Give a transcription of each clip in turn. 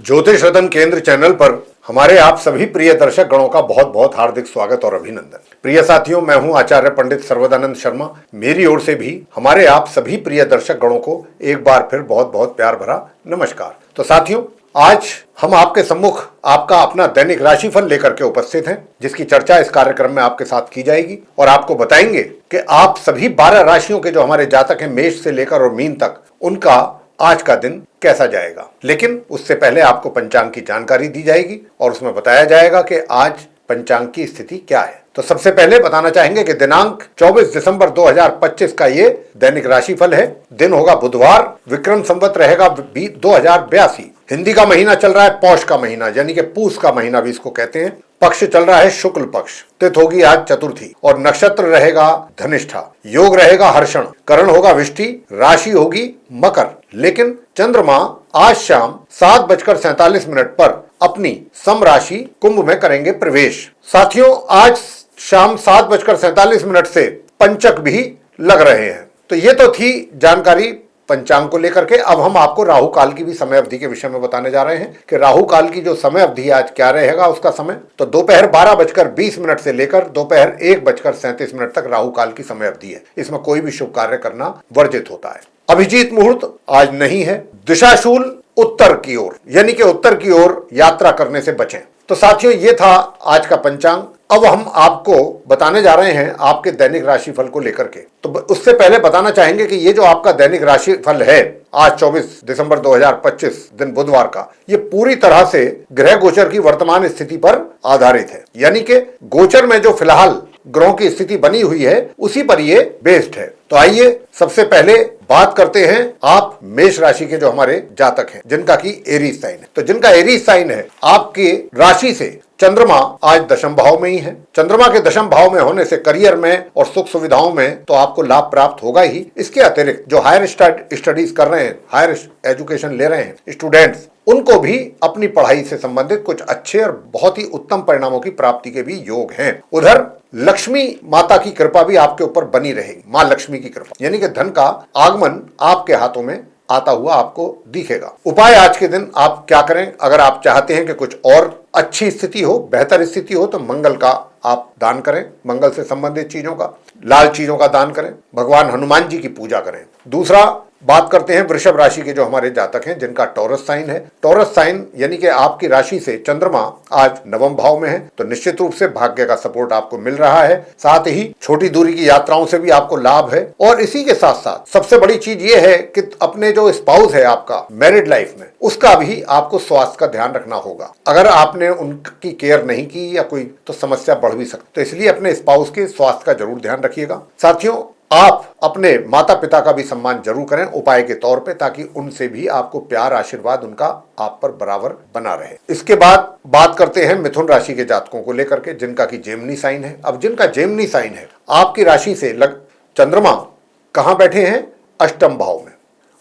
ज्योतिष रतन केंद्र चैनल पर हमारे आप सभी प्रिय दर्शक गणों का बहुत बहुत हार्दिक स्वागत और अभिनंदन। प्रिय साथियों, मैं हूं आचार्य पंडित सर्वदानंद शर्मा। मेरी ओर से भी हमारे आप सभी प्रिय दर्शक गणों को एक बार फिर बहुत बहुत प्यार भरा नमस्कार। तो साथियों, आज हम आपके सम्मुख आपका अपना दैनिक राशिफल लेकर के उपस्थित हैं, जिसकी चर्चा इस कार्यक्रम में आपके साथ की जाएगी और आपको बताएंगे कि आप सभी 12 राशियों के जो हमारे जातक हैं, मेष से लेकर और मीन तक, उनका आज का दिन कैसा जाएगा। लेकिन उससे पहले आपको पंचांग की जानकारी दी जाएगी और उसमें बताया जाएगा कि आज पंचांग की स्थिति क्या है। तो सबसे पहले बताना चाहेंगे कि दिनांक 24 दिसंबर 2025 का ये दैनिक राशिफल है। दिन होगा बुधवार, विक्रम संवत रहेगा 2082। हिंदी का महीना चल रहा है पौष का महीना, यानी कि पूस का महीना भी इसको कहते हैं। पक्ष चल रहा है शुक्ल पक्ष। तिथि होगी आज चतुर्थी और नक्षत्र रहेगा धनिष्ठा। योग रहेगा हर्षण, करण होगा विष्टि, राशि होगी मकर। लेकिन चंद्रमा आज शाम 7:47 पर अपनी सम राशि कुंभ में करेंगे प्रवेश। साथियों, आज शाम 7:47 से पंचक भी लग रहे हैं। तो ये तो थी जानकारी पंचांग को लेकर के। अब हम आपको राहु काल की भी समय अवधि के विषय में बताने जा रहे हैं कि राहु काल की जो समय अवधि आज क्या रहेगा उसका समय। तो दोपहर 12:20 से लेकर दोपहर 1:37 तक राहु काल की समय अवधि है। इसमें कोई भी शुभ कार्य करना वर्जित होता है। अभिजीत मुहूर्त आज नहीं है। दिशाशूल उत्तर की ओर, यानी कि उत्तर की ओर यात्रा करने से बचें। तो साथियों, ये था आज का पंचांग। अब हम आपको बताने जा रहे हैं आपके दैनिक राशिफल को लेकर के। तो उससे पहले बताना चाहेंगे कि ये जो आपका दैनिक राशिफल है आज 24 दिसंबर 2025 दिन बुधवार का, ये पूरी तरह से ग्रह गोचर की वर्तमान स्थिति पर आधारित है। यानी कि गोचर में जो फिलहाल ग्रहों की स्थिति बनी हुई है उसी पर ये बेस्ड है। तो आइए सबसे पहले बात करते हैं आप मेष राशि के जो हमारे जातक हैं, जिनका की एरीज साइन है। तो जिनका एरीज साइन है, आपकी राशि से चंद्रमा आज दशम भाव में ही है। चंद्रमा के दशम भाव में होने से करियर में और सुख सुविधाओं में तो आपको लाभ प्राप्त होगा ही। इसके अतिरिक्त जो हायर स्टडीज कर रहे हैं, हायर एजुकेशन ले रहे हैं स्टूडेंट्स, उनको भी अपनी पढ़ाई से संबंधित कुछ अच्छे और बहुत ही उत्तम परिणामों की प्राप्ति के भी योग हैं। उधर लक्ष्मी माता की कृपा भी आपके ऊपर बनी रहेगी। मां लक्ष्मी की कृपा, यानी कि धन का आगमन आपके हाथों में आता हुआ आपको दिखेगा। उपाय आज के दिन आप क्या करें? अगर आप चाहते हैं कि कुछ और अच्छी स्थिति हो, बेहतर स्थिति हो, तो मंगल का आप दान करें। मंगल से संबंधित चीजों का, लाल चीजों का दान करें। भगवान हनुमान जी की पूजा करें। दूसरा बात करते हैं वृषभ राशि के जो हमारे जातक हैं, जिनका टॉरस साइन है। टॉरस साइन यानी कि आपकी राशि से चंद्रमा आज नवम भाव में है। तो निश्चित रूप से भाग्य का सपोर्ट आपको मिल रहा है। साथ ही छोटी दूरी की यात्राओं से भी आपको लाभ है। और इसी के साथ साथ सबसे बड़ी चीज ये है कि अपने जो स्पाउस है आपका मैरिड लाइफ में, उसका भी आपको स्वास्थ्य का ध्यान रखना होगा। अगर आपने उनकी केयर नहीं की या कोई, तो समस्या बढ़ भी सकती। तो इसलिए अपने स्पाउस के स्वास्थ्य का जरूर ध्यान रखिएगा। साथियों, आप अपने माता पिता का भी सम्मान जरूर करें उपाय के तौर पे, ताकि उनसे भी आपको प्यार आशीर्वाद उनका आप पर बराबर बना रहे। इसके बाद बात करते हैं मिथुन राशि के जातकों को लेकर के, जिनका की जेमिनी साइन है। अब जिनका जेमिनी साइन है, आपकी राशि से चंद्रमा कहां बैठे हैं? अष्टम भाव में।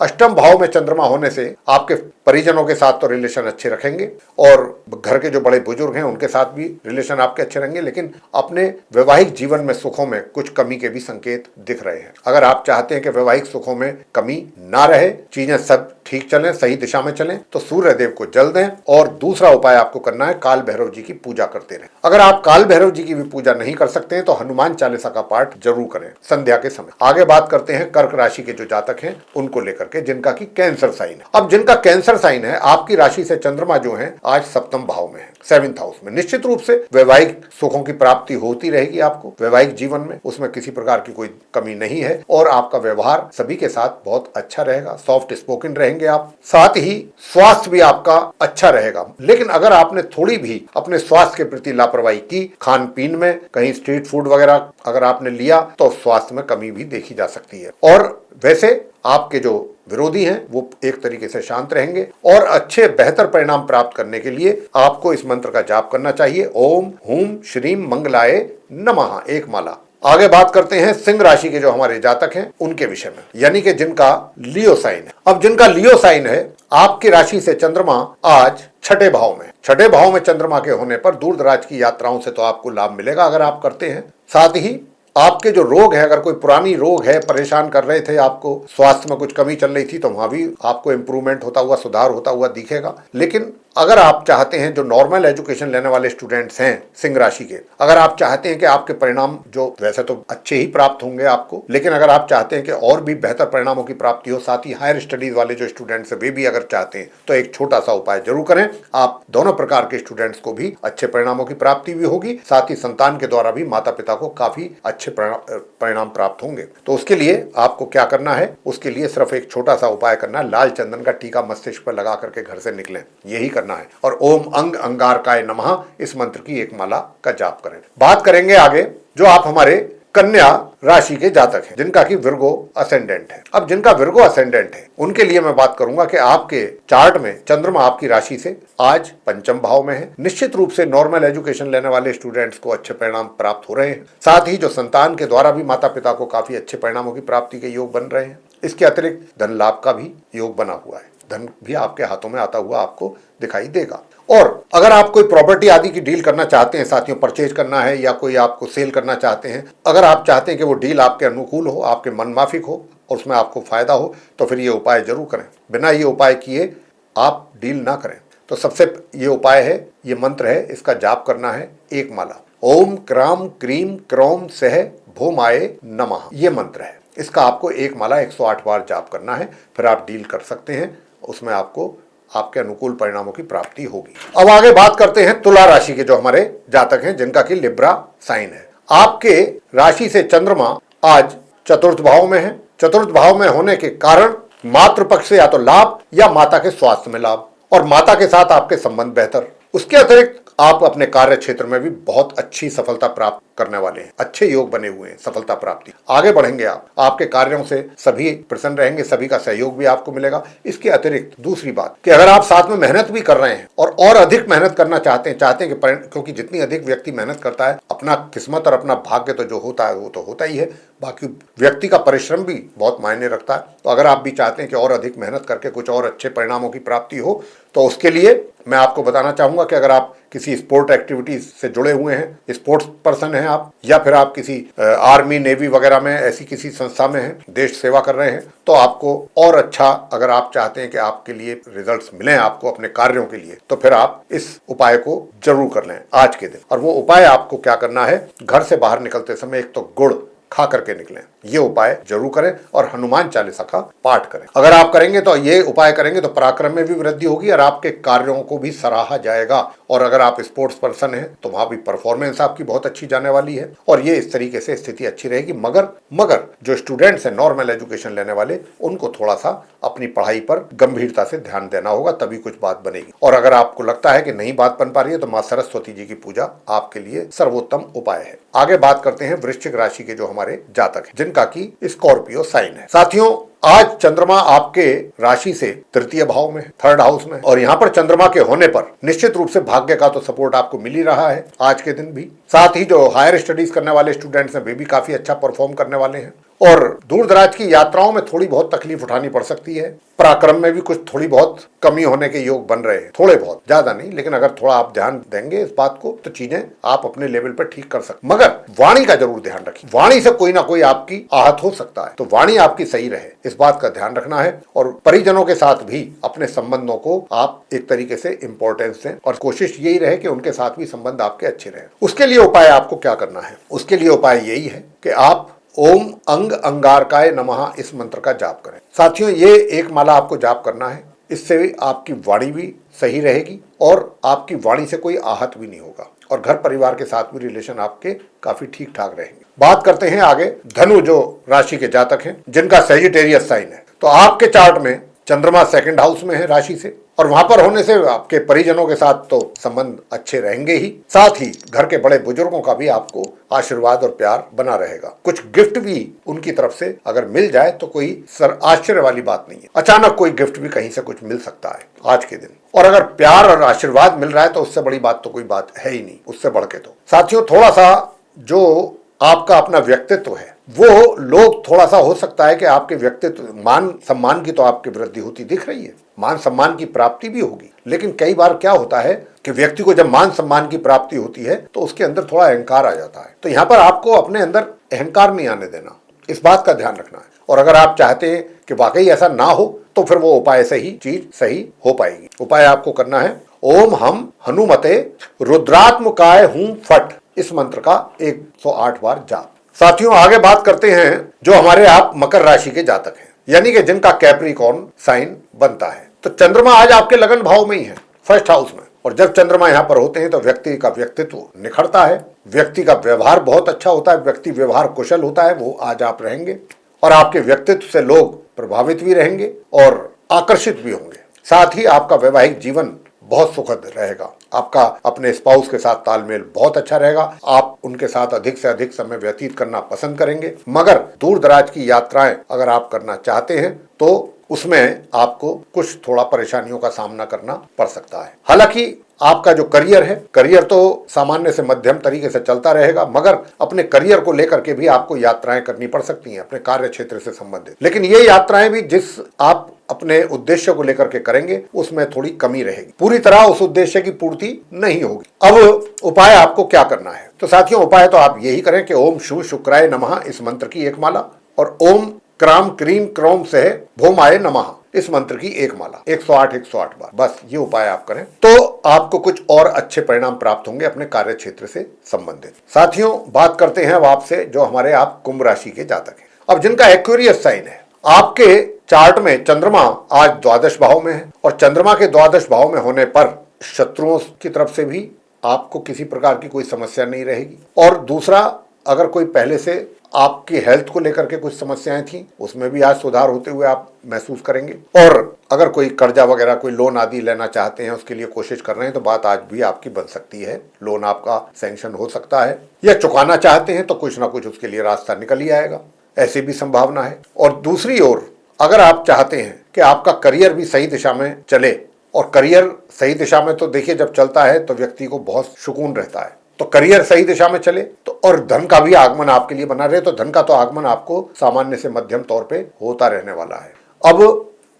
अष्टम भाव में चंद्रमा होने से आपके परिजनों के साथ तो रिलेशन अच्छे रखेंगे और घर के जो बड़े बुजुर्ग हैं उनके साथ भी रिलेशन आपके अच्छे रहेंगे। लेकिन अपने वैवाहिक जीवन में सुखों में कुछ कमी के भी संकेत दिख रहे हैं। अगर आप चाहते हैं कि वैवाहिक सुखों में कमी ना रहे, चीजें सब ठीक चलें, सही दिशा में चलें, तो सूर्य देव को जल दें। और दूसरा उपाय आपको करना है, काल भैरव जी की पूजा करते रहें। अगर आप काल भैरव जी की भी पूजा नहीं कर सकते हैं तो हनुमान चालीसा का पाठ जरूर करें संध्या के समय। आगे बात करते हैं कर्क राशि के जो जातक हैं उनको लेकर के, जिनका की कैंसर साइन है। अब जिनका कैंसर साइन है, आपकी राशि से चंद्रमा जो है आज सप्तम भाव में है, 7th हाउस में। निश्चित रूप से वैवाहिक सुखों की प्राप्ति होती रहेगी आपको वैवाहिक जीवन में, उसमें किसी प्रकार की कोई कमी नहीं है। और आपका व्यवहार सभी के साथ बहुत अच्छा रहेगा, सॉफ्ट स्पोकन रहेंगे आप। साथ ही स्वास्थ्य भी आपका अच्छा रहेगा। लेकिन अगर आपने थोड़ी भी अपने स्वास्थ्य के प्रति लापरवाही की, खान पीन में कहीं स्ट्रीट फूड वगैरह अगर आपने लिया, तो स्वास्थ्य में कमी भी देखी जा सकती है। और वैसे आपके जो विरोधी हैं वो एक तरीके से शांत रहेंगे। और अच्छे बेहतर परिणाम प्राप्त करने के लिए आपको इस मंत्र का जाप करना चाहिए, ओम हूम श्रीम मंगलाय नमः, एक माला। आगे बात करते हैं सिंह राशि के जो हमारे जातक हैं उनके विषय में, यानी कि जिनका लियो साइन है। अब जिनका लियो साइन है, आपकी राशि से चंद्रमा आज छठे भाव में। छठे भाव में चंद्रमा के होने पर दूर दराज की यात्राओं से तो आपको लाभ मिलेगा अगर आप करते हैं। साथ ही आपके जो रोग है, अगर कोई पुरानी रोग है, परेशान कर रहे थे आपको, स्वास्थ्य में कुछ कमी चल रही थी, तो वहां भी आपको इंप्रूवमेंट होता हुआ, सुधार होता हुआ दिखेगा। लेकिन अगर आप चाहते हैं, जो नॉर्मल एजुकेशन लेने वाले स्टूडेंट्स हैं सिंह राशि के, अगर आप चाहते हैं कि आपके परिणाम जो वैसे तो अच्छे ही प्राप्त होंगे आपको, लेकिन अगर आप चाहते हैं कि और भी बेहतर परिणामों की प्राप्ति हो, साथ ही हायर स्टडीज वाले जो स्टूडेंट्स हैं वे भी अगर चाहते हैं, तो एक छोटा सा उपाय जरूर करें। आप दोनों प्रकार के स्टूडेंट्स को भी अच्छे परिणामों की प्राप्ति भी होगी, साथ ही संतान के द्वारा भी माता पिता को काफी अच्छे परिणाम प्राप्त होंगे। तो उसके लिए आपको क्या करना है, उसके लिए सिर्फ एक छोटा सा उपाय करना है, लाल चंदन का टीका मस्तिष्क पर लगा करके घर से निकलें, यही करना है। और ओम अंग अंगारकाय नमः इस मंत्र की एक माला का जाप करें। बात करेंगे आगे, जो आप हमारे कन्या राशि के जातक हैं जिनका कि विर्गो असेंडेंट है। अब जिनका विर्गो असेंडेंट है उनके लिए मैं बात करूंगा कि आपके चार्ट में चंद्रमा आपकी राशि से आज पंचम भाव में है। निश्चित रूप से नॉर्मल एजुकेशन लेने वाले स्टूडेंट्स को अच्छे परिणाम प्राप्त हो रहे हैं, साथ ही जो संतान के द्वारा भी माता पिता को काफी अच्छे परिणामों की प्राप्ति के योग बन रहे हैं। इसके अतिरिक्त धन लाभ का भी योग बना हुआ है, धन भी आपके हाथों में आता हुआ आपको दिखाई देगा। और अगर आप कोई प्रॉपर्टी आदि की डील करना चाहते हैं, साथियों परचेज करना है या कोई आपको सेल करना चाहते हैं, अगर आप चाहते हैं कि वो डील आपके अनुकूल हो, आपके मनमाफिक हो और उसमें आपको फायदा हो, तो फिर ये उपाय जरूर करें। बिना ये उपाय किए आप डील ना करें। तो सबसे ये उपाय है, ये मंत्र है, इसका जाप करना है एक माला, ओम क्राम क्रीम क्रौम सह भूमाए नमः, ये मंत्र है। इसका आपको एक माला 108 बार जाप करना है, फिर आप डील कर सकते हैं, उसमें आपको आपके अनुकूल परिणामों की प्राप्ति होगी। अब आगे बात करते हैं तुला राशि के जो हमारे जातक हैं जिनका कि लिब्रा साइन है। आपके राशि से चंद्रमा आज चतुर्थ भाव में है। चतुर्थ भाव में होने के कारण मातृपक्ष से या तो लाभ या माता के स्वास्थ्य में लाभ और माता के साथ आपके संबंध बेहतर। उसके अतिरिक्त आप अपने कार्य क्षेत्र में भी बहुत अच्छी सफलता प्राप्त करने वाले हैं, अच्छे योग बने हुए हैं, सफलता प्राप्ति। आगे बढ़ेंगे आप, आपके कार्यों से सभी प्रसन्न रहेंगे, सभी का सहयोग भी आपको मिलेगा। इसके अतिरिक्त दूसरी बात कि अगर आप साथ में मेहनत भी कर रहे हैं और अधिक मेहनत करना चाहते हैं कि क्योंकि जितनी अधिक व्यक्ति मेहनत करता है, अपना किस्मत और अपना भाग्य तो जो होता है वो तो होता ही है, बाकी व्यक्ति का परिश्रम भी बहुत मायने रखता है। तो अगर आप भी चाहते हैं कि और अधिक मेहनत करके कुछ और अच्छे परिणामों की प्राप्ति हो, तो उसके लिए मैं आपको बताना चाहूंगा कि अगर आप किसी स्पोर्ट एक्टिविटीज से जुड़े हुए हैं, स्पोर्ट्स पर्सन हैं आप, या फिर आप किसी आर्मी नेवी वगैरह में ऐसी किसी संस्था में हैं, देश सेवा कर रहे हैं, तो आपको और अच्छा, अगर आप चाहते हैं कि आपके लिए रिजल्ट्स मिलें आपको अपने कार्यों के लिए, तो फिर आप इस उपाय को जरूर कर लें आज के दिन। और वो उपाय आपको क्या करना है, घर से बाहर निकलते समय एक तो गुड़ खा करके निकलें, ये उपाय जरूर करें और हनुमान चालीसा का पाठ करें। अगर आप करेंगे तो ये उपाय करेंगे तो पराक्रम में भी वृद्धि होगी और आपके कार्यों को भी सराहा जाएगा। और अगर आप स्पोर्ट्स पर्सन हैं तो वहां भी परफॉर्मेंस आपकी बहुत अच्छी जाने वाली है और ये इस तरीके से स्थिति अच्छी रहेगी। मगर जो स्टूडेंट्स हैं नॉर्मल एजुकेशन लेने वाले, उनको थोड़ा सा अपनी पढ़ाई पर गंभीरता से ध्यान देना होगा, तभी कुछ बात बनेगी। और अगर आपको लगता है कि नहीं बात बन पा रही है तो माँ सरस्वती जी की पूजा आपके लिए सर्वोत्तम उपाय है। आगे बात करते हैं वृश्चिक राशि के जो हमारे जातक हैं जिनका की स्कॉर्पियो साइन है। साथियों, आज चंद्रमा आपके राशि से तृतीय भाव में, थर्ड हाउस में, और यहाँ पर चंद्रमा के होने पर निश्चित रूप से भाग्य का तो सपोर्ट आपको मिल ही रहा है आज के दिन भी। साथ ही जो हायर स्टडीज करने वाले स्टूडेंट्स हैं वे भी काफी अच्छा परफॉर्म करने वाले हैं। और दूर दराज की यात्राओं में थोड़ी बहुत तकलीफ उठानी पड़ सकती है। पराक्रम में भी कुछ थोड़ी बहुत कमी होने के योग बन रहे हैं, थोड़े बहुत, ज्यादा नहीं, लेकिन अगर थोड़ा आप ध्यान देंगे इस बात को तो चीजें आप अपने लेवल पर ठीक कर सकते। मगर वाणी का जरूर ध्यान रखिए, वाणी से कोई ना कोई आपकी आहत हो सकता है, तो वाणी आपकी सही रहे इस बात का ध्यान रखना है। और परिजनों के साथ भी अपने संबंधों को आप एक तरीके से इंपॉर्टेंस दें और कोशिश यही रहे कि उनके साथ भी संबंध आपके अच्छे रहे। उसके लिए उपाय आपको क्या करना है, उसके लिए उपाय यही है कि आप ओम अंग अंगारकाय नमः इस मंत्र का जाप करें। साथियों, ये एक माला आपको जाप करना है, इससे आपकी वाणी भी सही रहेगी और आपकी वाणी से कोई आहत भी नहीं होगा और घर परिवार के साथ भी रिलेशन आपके काफी ठीक ठाक रहेंगे। बात करते हैं आगे धनु जो राशि के जातक हैं जिनका सैजिटेरियस साइन है। तो आपके चार्ट में चंद्रमा सेकंड हाउस में है राशि से, और वहां पर होने से आपके परिजनों के साथ तो संबंध अच्छे रहेंगे ही, साथ ही घर के बड़े बुजुर्गों का भी आपको आशीर्वाद और प्यार बना रहेगा। कुछ गिफ्ट भी उनकी तरफ से अगर मिल जाए तो कोई आश्चर्य वाली बात नहीं है, अचानक कोई गिफ्ट भी कहीं से कुछ मिल सकता है आज के दिन। और अगर प्यार और आशीर्वाद मिल रहा है तो उससे बड़ी बात तो कोई बात है ही नहीं, उससे बढ़ के। तो साथियों, थोड़ा सा जो आपका अपना व्यक्तित्व है वो लोग थोड़ा सा हो सकता है कि आपके व्यक्तित्व मान सम्मान की तो आपकी वृद्धि होती दिख रही है, मान सम्मान की प्राप्ति भी होगी, लेकिन कई बार क्या होता है कि व्यक्ति को जब मान सम्मान की प्राप्ति होती है तो उसके अंदर थोड़ा अहंकार आ जाता है। तो यहाँ पर आपको अपने अंदर अहंकार नहीं आने देना, इस बात का ध्यान रखना है। और अगर आप चाहते हैं कि वाकई ऐसा ना हो तो फिर वो उपाय से ही चीज सही हो पाएगी। उपाय आपको करना है ओम हम हनुमते रुद्रात्मकाय हूं फट, इस मंत्र का 108 बार जाप। साथियों आगे बात करते हैं जो हमारे आप मकर राशि के जातक हैं, यानी कि जिनका कैप्रिकॉर्न साइन बनता है। तो चंद्रमा आज आपके लगन भाव में ही है, फर्स्ट हाउस में, और जब चंद्रमा यहां पर होते हैं तो व्यक्ति का व्यक्तित्व निखरता है, व्यक्ति का व्यवहार बहुत अच्छा होता है, व्यक्ति व्यवहार कुशल होता है, वो आज आप रहेंगे और आपके व्यक्तित्व से लोग प्रभावित भी रहेंगे और आकर्षित भी होंगे। साथ ही आपका वैवाहिक जीवन बहुत सुखद रहेगा, आपका अपने स्पाउस के साथ तालमेल बहुत अच्छा रहेगा, आप उनके साथ अधिक से अधिक समय व्यतीत करना पसंद करेंगे। मगर दूर दराज की यात्राएं अगर आप करना चाहते हैं तो उसमें आपको कुछ थोड़ा परेशानियों का सामना करना पड़ सकता है। हालांकि आपका जो करियर है, करियर तो सामान्य से मध्यम तरीके से चलता रहेगा, मगर अपने करियर को लेकर के भी आपको यात्राएं करनी पड़ सकती हैं अपने कार्य क्षेत्र से संबंधित। लेकिन ये यात्राएं भी जिस आप अपने उद्देश्य को लेकर के करेंगे उसमें थोड़ी कमी रहेगी, पूरी तरह उस उद्देश्य की पूर्ति नहीं होगी। अब उपाय आपको क्या करना है? तो साथियों उपाय तो आप यही करें कि ओम शुभ शुक्राय नमः इस मंत्र की एक माला और ओम क्राम क्रीम क्रोम से भौमाय नमः इस मंत्र की एक माला 108 बार, बस ये उपाय आप करें तो आपको कुछ और अच्छे परिणाम प्राप्त होंगे अपने कार्य क्षेत्र से संबंधित। साथियों बात करते हैं अब आपसे जो हमारे आप कुंभ राशि के जातक हैं। अब जिनका एक्वेरियस साइन है, आपके चार्ट में चंद्रमा आज द्वादश भाव में है और चंद्रमा के द्वादश भाव में होने पर शत्रुओं की तरफ से भी आपको किसी प्रकार की कोई समस्या नहीं रहेगी। और दूसरा, अगर कोई पहले से आपकी हेल्थ को लेकर के कुछ समस्याएं थी उसमें भी आज सुधार होते हुए आप महसूस करेंगे। और अगर कोई कर्जा वगैरह कोई लोन आदि लेना चाहते हैं उसके लिए कोशिश कर रहे हैं तो बात आज भी आपकी बन सकती है, लोन आपका सैंक्शन हो सकता है, या चुकाना चाहते हैं तो कुछ ना कुछ उसके लिए रास्ता निकल ही आएगा, ऐसी भी संभावना है। और दूसरी ओर अगर आप चाहते हैं कि आपका करियर भी सही दिशा में चले, और करियर सही दिशा में तो देखिए जब चलता है तो व्यक्ति को बहुत सुकून रहता है, तो करियर सही दिशा में चले तो और धन का भी आगमन आपके लिए बना रहे, तो धन का तो आगमन आपको सामान्य से मध्यम तौर पे होता रहने वाला है। अब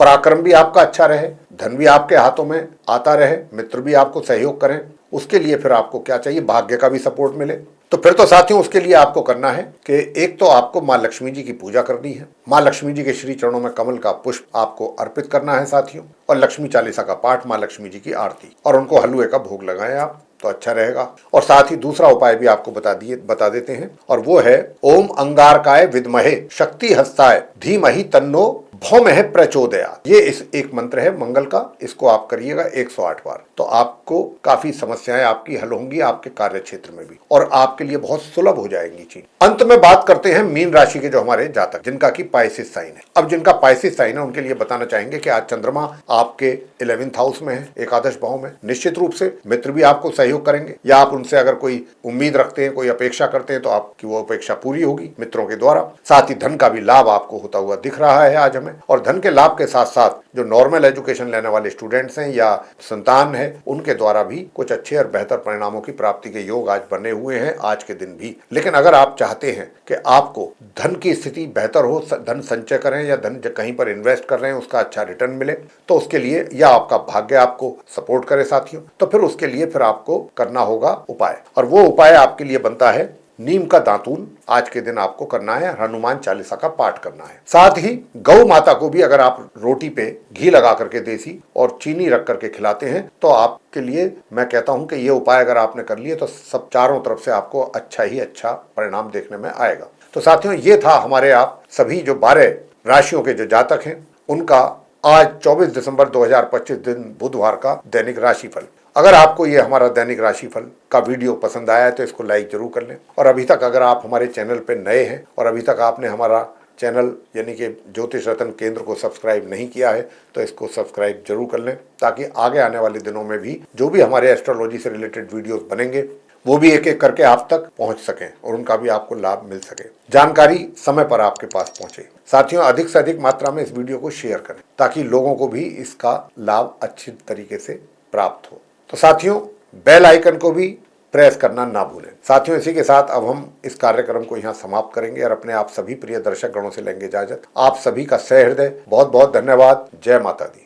पराक्रम भी आपका अच्छा रहे, धन भी आपके हाथों में आता रहे, मित्र भी आपको सहयोग करें, उसके लिए फिर आपको क्या चाहिए? भाग्य का भी सपोर्ट मिले। तो फिर तो साथियों उसके लिए आपको करना है कि एक तो आपको माँ लक्ष्मी जी की पूजा करनी है, माँ लक्ष्मी जी के श्री चरणों में कमल का पुष्प आपको अर्पित करना है साथियों, और लक्ष्मी चालीसा का पाठ, माँ लक्ष्मी जी की आरती, और उनको हलवे का भोग लगाएं आप तो अच्छा रहेगा। और साथ ही दूसरा उपाय भी आपको बता देते हैं, और वो है ओम अंगारकाय विद्महे शक्ति हस्ताय धीमहि तन्नो भौमः प्रचोदयात्। ये इस एक मंत्र है मंगल का, इसको आप करिएगा 108 बार, तो आपको काफी समस्याएं आपकी हल होंगी आपके कार्य क्षेत्र में भी, और आपके लिए बहुत सुलभ हो जाएंगी चीज। अंत में बात करते हैं मीन राशि के जो हमारे जातक जिनका की पाइसिस साइन है। अब जिनका पाइसिस साइन है उनके लिए बताना चाहेंगे कि आज चंद्रमा आपके 11th हाउस में है, एकादश भाव में। निश्चित रूप से मित्र भी आपको सहयोग करेंगे, या आप उनसे अगर कोई उम्मीद रखते हैं, कोई अपेक्षा करते हैं तो आपकी वो अपेक्षा पूरी होगी मित्रों के द्वारा। साथ ही धन का भी लाभ आपको होता हुआ दिख रहा है आज हमें, और धन के लाभ के साथ साथ जो नॉर्मल एजुकेशन लेने वाले स्टूडेंट्स हैं या संतान है उनके द्वारा भी कुछ अच्छे और बेहतर परिणामों की प्राप्ति के योग आज बने हुए हैं आज के दिन भी। लेकिन अगर आप चाहते हैं कि आपको धन की स्थिति बेहतर हो, धन संचय करें या धन कहीं पर इन्वेस्ट कर रहे हैं उसका अच्छा रिटर्न मिले, तो उसके लिए या आपका भाग्य आपको सपोर्ट करे साथियों, तो फिर उसके लिए फिर आपको करना होगा उपाय, और वो उपाय आपके लिए बनता है नीम का दातून आज के दिन आपको करना है, हनुमान चालीसा का पाठ करना है। साथ ही गौ माता को भी अगर आप रोटी पे घी लगा करके देसी और चीनी रख करके खिलाते हैं तो आपके लिए मैं कहता हूं कि ये उपाय अगर आपने कर लिए तो सब चारों तरफ से आपको अच्छा ही अच्छा परिणाम देखने में आएगा। तो साथियों ये था हमारे आप सभी जो 12 राशियों के जो जातक हैं उनका आज 24 दिसंबर 2025 दिन बुधवार का दैनिक राशिफल। अगर आपको ये हमारा दैनिक राशिफल का वीडियो पसंद आया है तो इसको लाइक जरूर कर लें, और अभी तक अगर आप हमारे चैनल पर नए हैं और अभी तक आपने हमारा चैनल यानी कि ज्योतिष रत्न केंद्र को सब्सक्राइब नहीं किया है तो इसको सब्सक्राइब जरूर कर लें, ताकि आगे आने वाले दिनों में भी जो भी हमारे एस्ट्रोलॉजी से रिलेटेड वीडियोस बनेंगे वो भी एक एक करके आप तक पहुंच सकें और उनका भी आपको लाभ मिल सके, जानकारी समय पर आपके पास पहुंचे। साथियों अधिक से अधिक मात्रा में इस वीडियो को शेयर करें ताकि लोगों को भी इसका लाभ अच्छी तरीके से प्राप्त हो। तो साथियों बेल आइकन को भी प्रेस करना ना भूलें। साथियों इसी के साथ अब हम इस कार्यक्रम को यहाँ समाप्त करेंगे और अपने आप सभी प्रिय दर्शक गणों से लेंगे इजाजत। आप सभी का सहृदय बहुत बहुत धन्यवाद। जय माता दी।